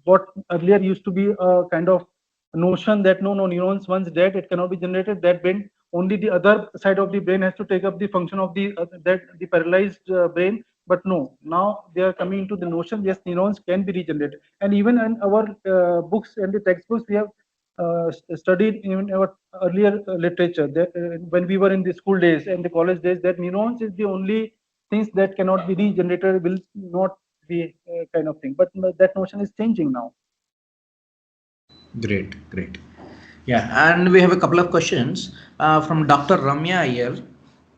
Speaker 2: What earlier used to be a kind of notion that no, neurons once dead, it cannot be generated. That brain, only the other side of the brain has to take up the function of the paralyzed brain. But no, now they are coming into the notion, yes, neurons can be regenerated. And even in our books and the textbooks, we have studied in our earlier literature that when we were in the school days and the college days, that neurons is the only things that cannot be regenerated, will not be kind of thing. But that notion is changing now.
Speaker 1: Great, great. Yeah, and we have a couple of questions from Dr. Ramya here.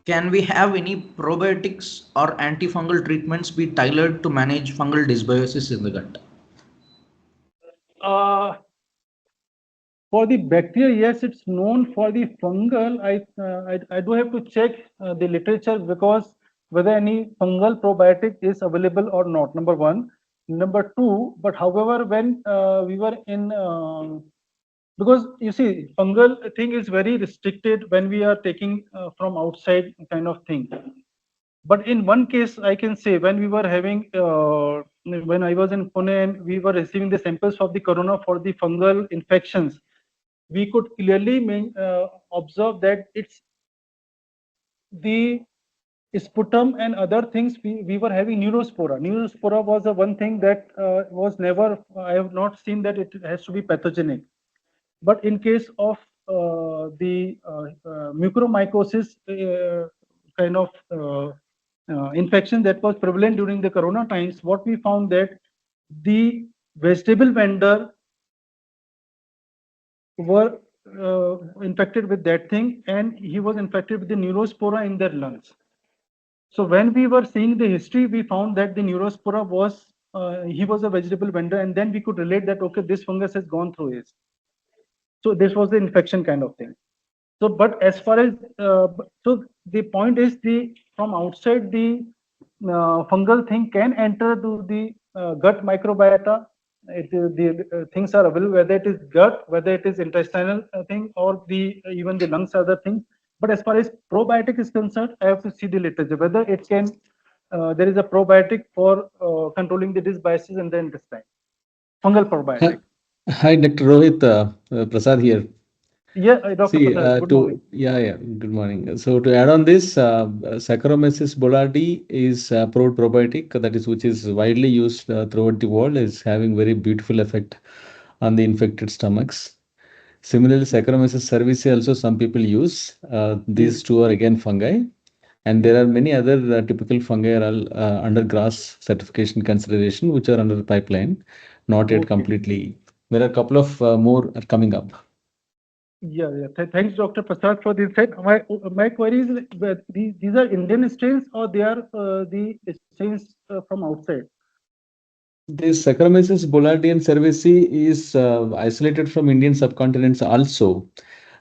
Speaker 1: Can we have any probiotics or antifungal treatments be tailored to manage fungal dysbiosis in the gut?
Speaker 2: Uh, For the bacteria, yes, it's known. For the fungal, I do have to check the literature, because whether any fungal probiotic is available or not. Number one. Number two, but however, when we were in, because you see, fungal thing is very restricted when we are taking from outside kind of thing. But in one case, I can say when we were having, when I was in Pune and we were receiving the samples of the corona for the fungal infections, we could clearly observe that it's the sputum and other things. We were having neurospora. Neurospora was the one thing that was never, I have not seen that it has to be pathogenic. But in case of the mucormycosis kind of infection that was prevalent during the corona times, what we found that the vegetable vendor were infected with that thing, and he was infected with the neurospora in their lungs. So when we were seeing the history, we found that the neurospora was, he was a vegetable vendor, and then we could relate that, okay, this fungus has gone through his. So this was the infection kind of thing. So, but as far as, so the point is, the from outside, the fungal thing can enter to the gut microbiota. The things are available, whether it is gut, whether it is intestinal thing, or the even the lungs are the thing. But as far as probiotic is concerned, I have to see the literature whether it can. There is a probiotic for controlling the dysbiosis in the intestine, fungal
Speaker 3: Hi,
Speaker 2: probiotic.
Speaker 3: hi, Dr. Rohit, Prasad here.
Speaker 2: Yeah, Dr.
Speaker 3: See,
Speaker 2: Prasad, good morning.
Speaker 3: yeah, good morning. So to add on this, Saccharomyces boulardii is approved probiotic, that is, which is widely used throughout the world, is having very beautiful effect on the infected stomachs. Similarly, Saccharomyces cerevisiae also some people use. These two are again fungi. And there are many other typical fungi are all, under GRAS certification consideration, which are under the pipeline, not yet completely. There are a couple of more are coming up.
Speaker 2: Yeah. Thanks, Dr. Prasad, for the insight. My query is, these are Indian strains or they are the strains from outside?
Speaker 3: This Saccharomyces boulardii and cerevisiae is isolated from Indian subcontinents also.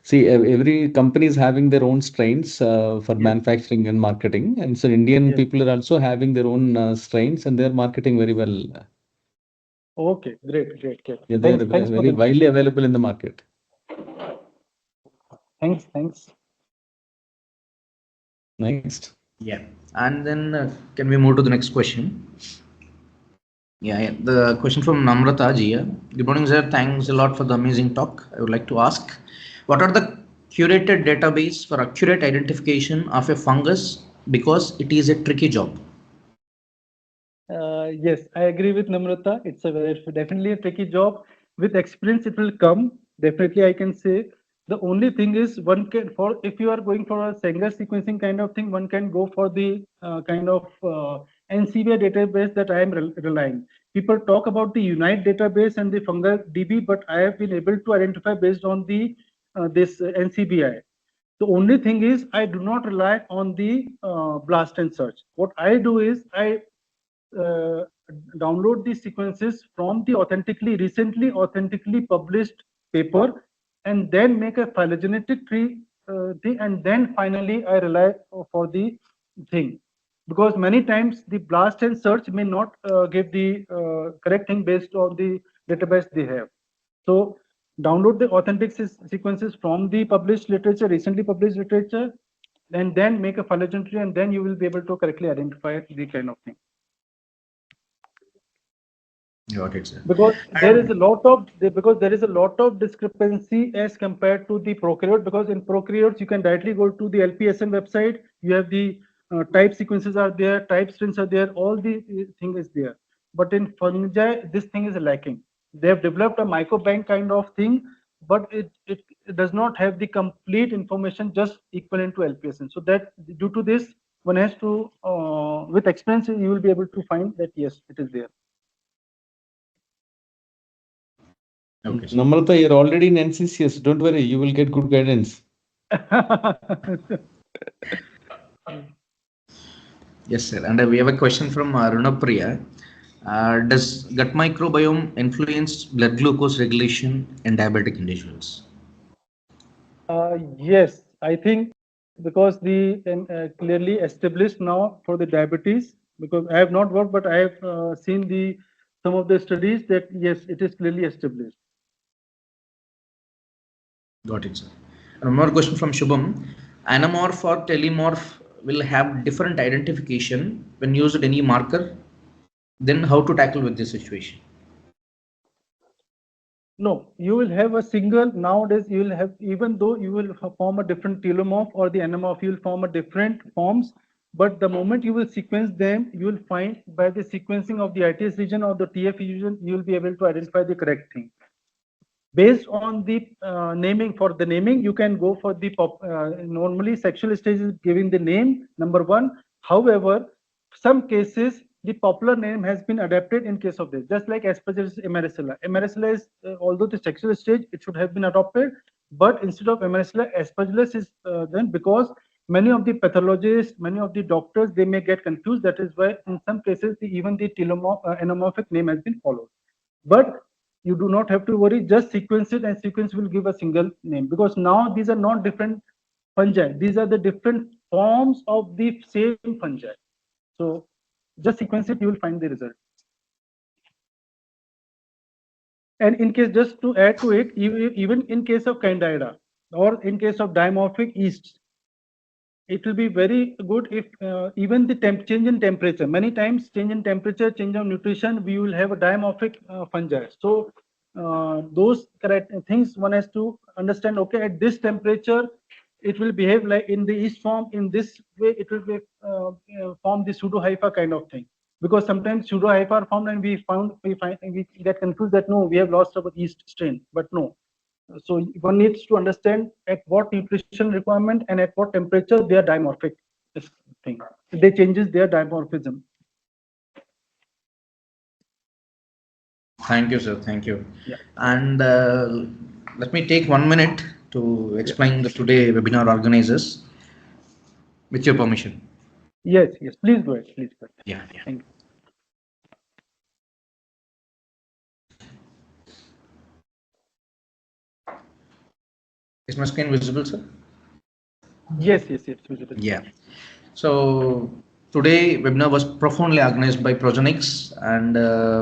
Speaker 3: See, every company is having their own strains for manufacturing and marketing, and so Indian people are also having their own strains, and they're marketing very well.
Speaker 2: Okay, great.
Speaker 3: Yeah, they're
Speaker 2: Thanks
Speaker 3: very widely available in the market.
Speaker 2: Thanks.
Speaker 3: Next.
Speaker 1: Yeah, and then can we move to the next question? Yeah. The question from Namrata ji. Good morning, sir. Thanks a lot for the amazing talk. I would like to ask, what are the curated database for accurate identification of a fungus, because it is a tricky job?
Speaker 2: Yes, I agree with Namrata. It's definitely a tricky job. With experience, it will come. Definitely, I can say. The only thing is, if you are going for a Sanger sequencing kind of thing, one can go for the kind of NCBI database that I am relying. People talk about the Unite database and the fungal DB, but I have been able to identify based on the this NCBI. The only thing is, I do not rely on the blast and search. What I do is I uh, download the sequences from the recently authentically published paper, and then make a phylogenetic tree thing, and then finally I rely for the thing, because many times the blast and search may not give the correct thing based on the database they have. So download the authentic sequences from the published literature, recently published literature, and then make a phylogenetic tree, and then you will be able to correctly identify the kind of thing.
Speaker 1: Got it, sir.
Speaker 2: Because there is a lot of discrepancy as compared to the prokaryote, because in prokaryotes you can directly go to the LPSM website, you have the type sequences are there, type strings are there, all the thing is there. But in fungi this thing is lacking. They have developed a microbank kind of thing, but it does not have the complete information just equivalent to LPSM. So that due to this, one has to with experience you will be able to find that yes, it is there.
Speaker 1: Okay, sir.
Speaker 3: Namrata, you're already in NCCS. Don't worry, you will get good guidance.
Speaker 1: Yes, sir. And we have a question from Runapriya. Does gut microbiome influence blood glucose regulation in diabetic individuals?
Speaker 2: Yes, I think because the clearly established now for the diabetes, because I have not worked, but I have seen the some of the studies that yes, it is clearly established.
Speaker 1: Got it, sir. And one more question from Shubham. Anamorph or telemorph will have different identification when used any marker. Then how to tackle with this situation?
Speaker 2: No, you will have a single, nowadays you will have, even though you will form a different telomorph or the anamorph, you will form a different forms, but the moment you will sequence them, you will find by the sequencing of the ITS region or the TF region, you will be able to identify the correct thing. Based on the naming, for the naming, you can go for the normally sexual stage is giving the name, number one. However, some cases, the popular name has been adapted in case of this, just like Aspergillus emaricilla. Emaricilla is, although the sexual stage, it should have been adopted, but instead of emaricilla, Aspergillus is done, because many of the pathologists, many of the doctors, they may get confused. That is why in some cases, even the anamorphic name has been followed. But you do not have to worry, just sequence it and sequence will give a single name, because now these are not different fungi, these are the different forms of the same fungi. So just sequence it, you will find the result. And in case, just to add to it, even in case of Candida or in case of dimorphic yeast, it will be very good if even the change in temperature, many times change in temperature, change of nutrition, we will have a dimorphic fungi. So those correct things one has to understand. Okay, at this temperature it will behave like in the yeast form, in this way it will be form the pseudo hypha kind of thing. because sometimes pseudo IFR are found and we get confused that no, we have lost our yeast strain, but no. So one needs to understand at what nutrition requirement and at what temperature they are dimorphic. This thing, they changes their dimorphism.
Speaker 1: Thank you, sir. Thank you.
Speaker 2: Yeah.
Speaker 1: And let me take 1 minute to explain the today webinar organizers, with your permission.
Speaker 2: Yes, yes. Please go ahead. Please go ahead.
Speaker 1: Yeah, yeah.
Speaker 2: Thank you.
Speaker 1: Is my screen visible, sir?
Speaker 2: Yes, yes, yes. Visible.
Speaker 1: Yeah. So today webinar was profoundly organized by Progenics, and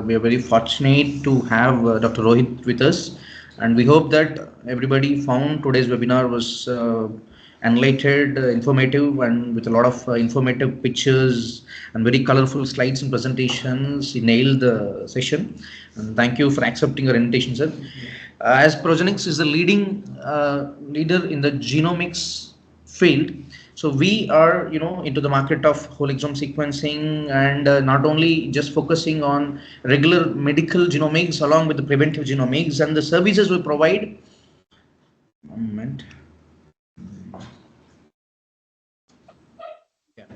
Speaker 1: we are very fortunate to have Dr. Rohit with us. And we hope that everybody found today's webinar was enlightened, informative, and with a lot of informative pictures and very colorful slides and presentations. He nailed the session. And thank you for accepting our invitation, sir. As Progenics is the leading leader in the genomics field, so we are into the market of whole exome sequencing, and not only just focusing on regular medical genomics along with the preventive genomics and the services we provide. One moment. Yeah.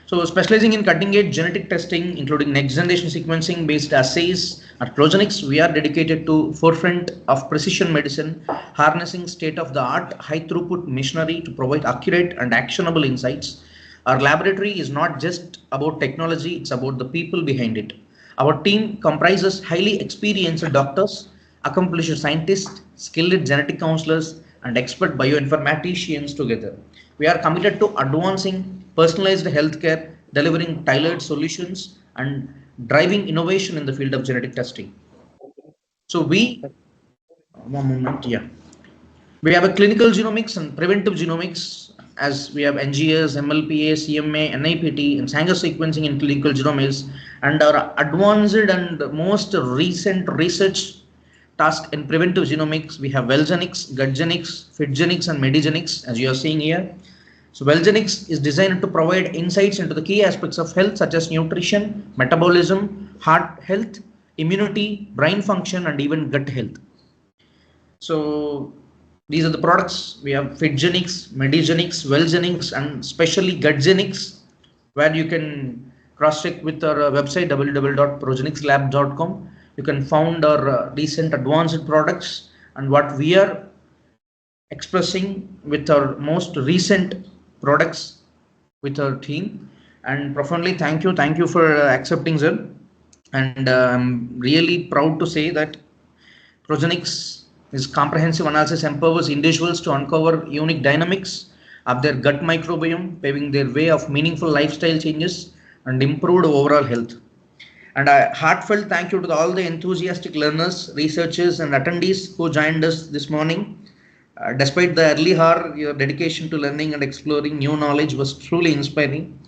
Speaker 1: So specializing in cutting edge genetic testing, including next generation sequencing based assays, at Progenics, we are dedicated to forefront of precision medicine, harnessing state of the art high throughput machinery to provide accurate and actionable insights. Our laboratory is not just about technology, it's about the people behind it. Our team comprises highly experienced doctors, accomplished scientists, skilled genetic counselors, and expert bioinformaticians together. We are committed to advancing personalized healthcare, delivering tailored solutions, and driving innovation in the field of genetic testing. So one moment, yeah. We have a clinical genomics and preventive genomics, as we have NGS, MLPA, CMA, NIPT, and Sanger sequencing in clinical genomics, and our advanced and most recent research task in preventive genomics. We have Wellgenics, Gutgenics, Fitgenics, and Medigenics, as you are seeing here. So Wellgenics is designed to provide insights into the key aspects of health, such as nutrition, metabolism, heart health, immunity, brain function, and even gut health. So these are the products. We have Fitgenics, Medigenics, Wellgenics, and especially Gutgenics, where you can cross-check with our website www.progenixlab.com. You can find our recent advanced products and what we are expressing with our most recent products with our team. And profoundly thank you for accepting, sir. And I'm really proud to say that Progenics is comprehensive analysis empowers individuals to uncover unique dynamics of their gut microbiome, paving their way of meaningful lifestyle changes and improved overall health. And a heartfelt thank you to all the enthusiastic learners, researchers, and attendees who joined us this morning. Despite the early hour, your dedication to learning and exploring new knowledge was truly inspiring.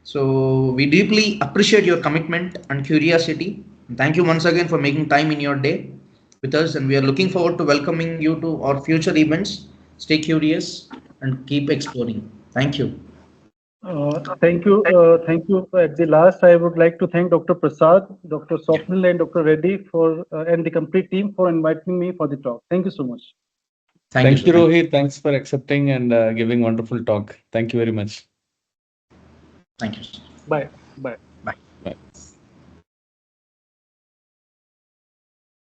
Speaker 1: So we deeply appreciate your commitment and curiosity. Thank you once again for making time in your day with us, and we are looking forward to welcoming you to our future events. Stay curious and keep exploring. Thank you.
Speaker 2: Thank you. Thank you. At the last, I would like to thank Dr. Prasad, Dr.
Speaker 1: Yeah.
Speaker 2: Swapnil, and Dr. Reddy for and the complete team for inviting me for the talk. Thank you so much.
Speaker 1: Thank
Speaker 3: Thank
Speaker 1: you,
Speaker 3: you,
Speaker 1: sir.
Speaker 3: Rohit. Thanks for accepting and giving wonderful talk. Thank you very much.
Speaker 1: Thank you.
Speaker 2: Bye. Bye.